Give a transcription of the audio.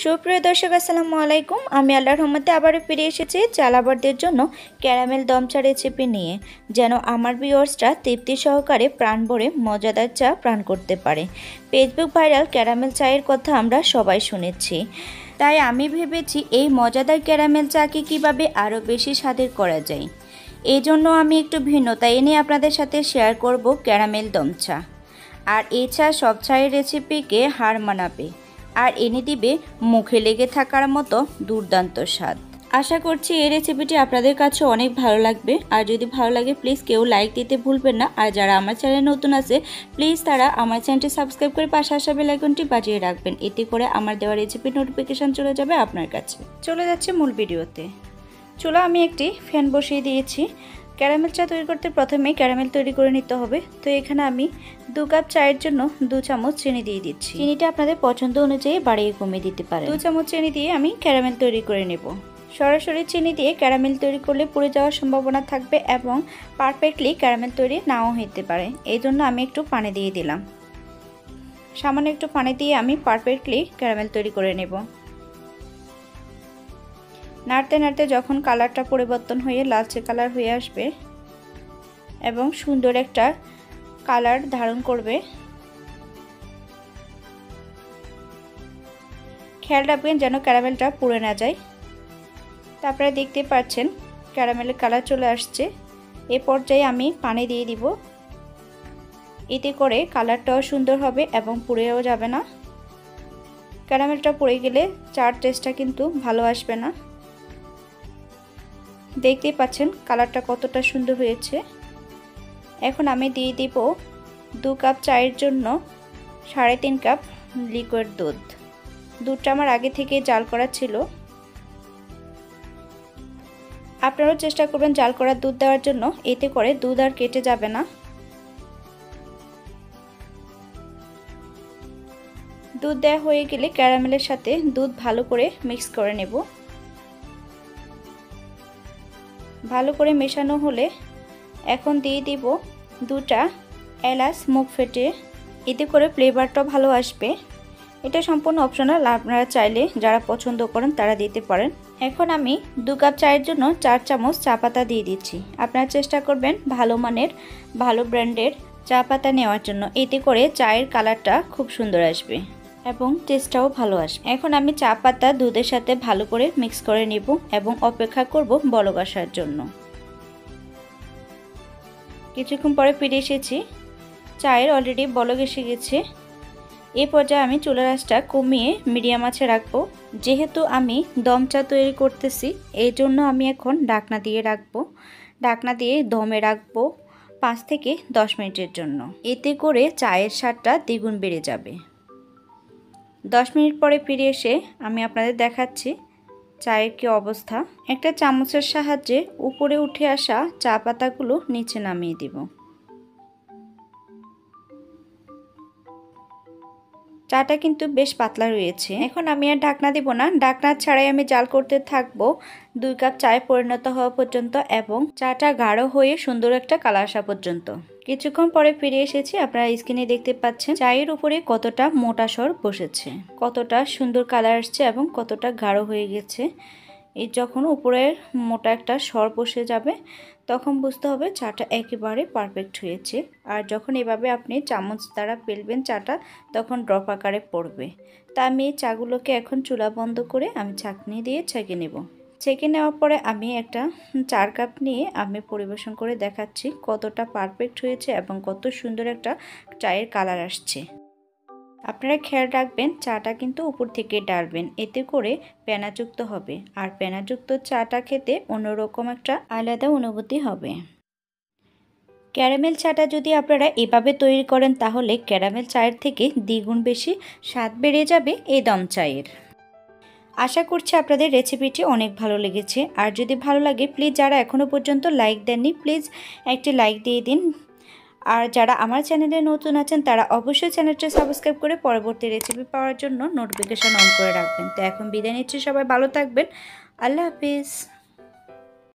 সুপ্রিয় দর্শক আসসালামু আলাইকুম। আমি আল্লাহর রহমতে আবারও ফিরে এসেছি চালাবারদের জন্য ক্যারামেল দম চা রেসিপি নিয়ে, যেন আমার ভিউয়ার্সরা তৃপ্তি সহকারে প্রাণ ভরে মজাদার চা পান করতে পারে। ফেসবুক ভাইরাল ক্যারামেল চায়ের কথা আমরা সবাই শুনেছি, তাই আমি ভেবেছি এই মজাদার ক্যারামেল চাকে কিভাবে আরও বেশি স্বাদের করা যায়। এই জন্য আমি একটু ভিন্নতা এনে আপনাদের সাথে শেয়ার করব ক্যারামেল দম চা। আর এই চা সব চায়ের রেসিপিকে হার মানাবে আর এনে দিবে মুখে লেগে থাকার মতো দুর্দান্ত স্বাদ। আশা করছি এই রেসিপিটি আপনাদের কাছে অনেক ভালো লাগবে। আর যদি ভালো লাগে প্লিজ কেউ লাইক দিতে ভুলবেন না। আর যারা আমার চ্যানেলে নতুন আছে প্লিজ তারা আমার চ্যানেলটি সাবস্ক্রাইব করে পাশে আসা বেল আইকনটি বাজিয়ে রাখবেন, এতে করে আমার দেওয়া রেসিপির নোটিফিকেশান চলে যাবে আপনার কাছে। চলে যাচ্ছে মূল ভিডিওতে। চলো, আমি একটি ফ্যান বসিয়ে দিয়েছি। ক্যারামেল চা তৈরি করতে প্রথমে ক্যারামেল তৈরি করে নিতে হবে। তো এখানে আমি 2 কাপ চায়ের জন্য 2 চামচ চিনি দিয়ে দিচ্ছি। চিনিটা আপনাদের পছন্দ অনুযায়ী বাড়িয়ে কমিয়ে দিতে পারেন। 2 চামচ চিনি দিয়ে আমি ক্যারামেল তৈরি করে নেব। সরাসরি চিনি দিয়ে ক্যারামেল তৈরি করলে পুড়ে যাওয়ার সম্ভাবনা থাকবে এবং পারফেক্টলি ক্যারামেল তৈরি নাও হতে পারে। এই জন্য আমি একটু পানি দিয়ে দিলাম। সামান্য একটু পানি দিয়ে আমি পারফেক্টলি ক্যারামেল তৈরি করে নেব। নাড়তে নাড়তে যখন কালারটা পরিবর্তন হয়ে লালচে কালার হয়ে আসবে এবং সুন্দর একটা কালার ধারণ করবে, খেয়াল রাখবেন যেন ক্যারামেলটা পুড়ে না যায়। তারপরে দেখতে পাচ্ছেন ক্যারামেলের কালার চলে আসছে। এই পর্যায়ে আমি পানি দিয়ে দিব, এতে করে কালারটাও সুন্দর হবে এবং পুড়েও যাবে না। ক্যারামেলটা পুড়ে গেলে চার টেস্টটা কিন্তু ভালো আসবে না। দেখতেই পাচ্ছেন কালারটা কতটা সুন্দর হয়েছে। এখন আমি দিয়ে দিব 2 কাপ চায়ের জন্য 3.5 কাপ লিকুইড দুধ। দুধটা আমার আগে থেকে জাল করা ছিল। আপনারাও চেষ্টা করবেন জাল করা দুধ দেওয়ার জন্য, এতে করে দুধ আর কেটে যাবে না। দুধ দেওয়া হয়ে গেলে ক্যারামেলের সাথে দুধ ভালো করে মিক্স করে নেব। ভালো করে মেশানো হলে এখন দিয়ে দিব 2টা এলাচ মুখ ফেটে, এতে করে ফ্লেভারটা ভালো আসবে। এটা সম্পূর্ণ অপশনাল, আপনারা চাইলে যারা পছন্দ করেন তারা দিতে পারেন। এখন আমি 2 কাপ চায়ের জন্য 4 চামচ চা পাতা দিয়ে দিচ্ছি। আপনারা চেষ্টা করবেন ভালো মানের ভালো ব্র্যান্ডের চা পাতা নেওয়ার জন্য, এতে করে চায়ের কালারটা খুব সুন্দর আসবে এবং টেস্টটাও ভালো আসবে। এখন আমি চা পাতা দুধের সাথে ভালো করে মিক্স করে নেব এবং অপেক্ষা করব বলক আসার জন্য। কিছুক্ষণ পরে ফিরে এসেছি। চায়ের অলরেডি বলক এসে গেছে। এই পর্যায়ে আমি চুলার আঁচটা কমিয়ে মিডিয়াম আঁচে রাখবো। যেহেতু আমি দম চা তৈরি করতেছি এই জন্য আমি এখন ঢাকনা দিয়ে রাখবো। ঢাকনা দিয়ে দমে রাখবো 5 থেকে 10 মিনিটের জন্য, এতে করে চায়ের স্বাদটা দ্বিগুণ বেড়ে যাবে। 10 মিনিট পরে ফিরে এসে আমি আপনাদের দেখাচ্ছি চায়ের কি অবস্থা। একটা চামচের সাহায্যে উপরে উঠে আসা চা পাতাগুলো নিচে নামিয়ে দিব। চাটা কিন্তু বেশ পাতলা রয়েছে। এখন আমি আর ঢাকনা দিব না, ঢাকনা ছাড়াই আমি জাল করতে থাকবো 2 কাপ চায়ে পরিণত হওয়া পর্যন্ত এবং চাটা গাঢ় হয়ে সুন্দর একটা কালার আসা পর্যন্ত। কিছুক্ষণ পরে ফিরে এসেছি। আপনারা স্ক্রিনে দেখতে পাচ্ছেন চায়ের উপরে কতটা মোটা সর বসেছে, কতটা সুন্দর কালার আসছে এবং কতটা গাঢ় হয়ে গেছে। এই যখন উপরে মোটা একটা সর বসে যাবে তখন বুঝতে হবে চাটা একেবারে পারফেক্ট হয়েছে। আর যখন এভাবে আপনি চামচ দ্বারা পেলবেন চাটা তখন ড্রপ আকারে পড়বে। তা আমি এই চাগুলোকে এখন চুলা বন্ধ করে আমি ছাঁকনি দিয়ে ছেঁকে নেব। ছেঁকে নেওয়ার পরে আমি একটা 4 কাপ নিয়ে আমি পরিবেশন করে দেখাচ্ছি কতটা পারফেক্ট হয়েছে এবং কত সুন্দর একটা চায়ের কালার আসছে। আপনারা খেয়াল রাখবেন চাটা কিন্তু উপর থেকে ডালবেন, এতে করে পেনাযুক্ত হবে। আর পেনাযুক্ত চাটা খেতে অন্যরকম একটা আলাদা অনুভূতি হবে। ক্যারামেল চাটা যদি আপনারা এভাবে তৈরি করেন তাহলে ক্যারামেল চায়ের থেকে দ্বিগুণ বেশি স্বাদ বেড়ে যাবে এই দম চায়ের। আশা করছি আপনাদের রেসিপিটি অনেক ভালো লেগেছে। আর যদি ভালো লাগে প্লিজ যারা এখনও পর্যন্ত লাইক দেননি প্লিজ একটি লাইক দিয়ে দিন। আর যারা আমার চ্যানেলে নতুন আছেন তারা অবশ্যই চ্যানেলটি সাবস্ক্রাইব করে পরবর্তী রেসিপি পাওয়ার জন্য নোটিফিকেশান অন করে রাখবেন। তো এখন বিদায় নিচ্ছি, সবাই ভালো থাকবেন। আল্লাহ হাফিজ।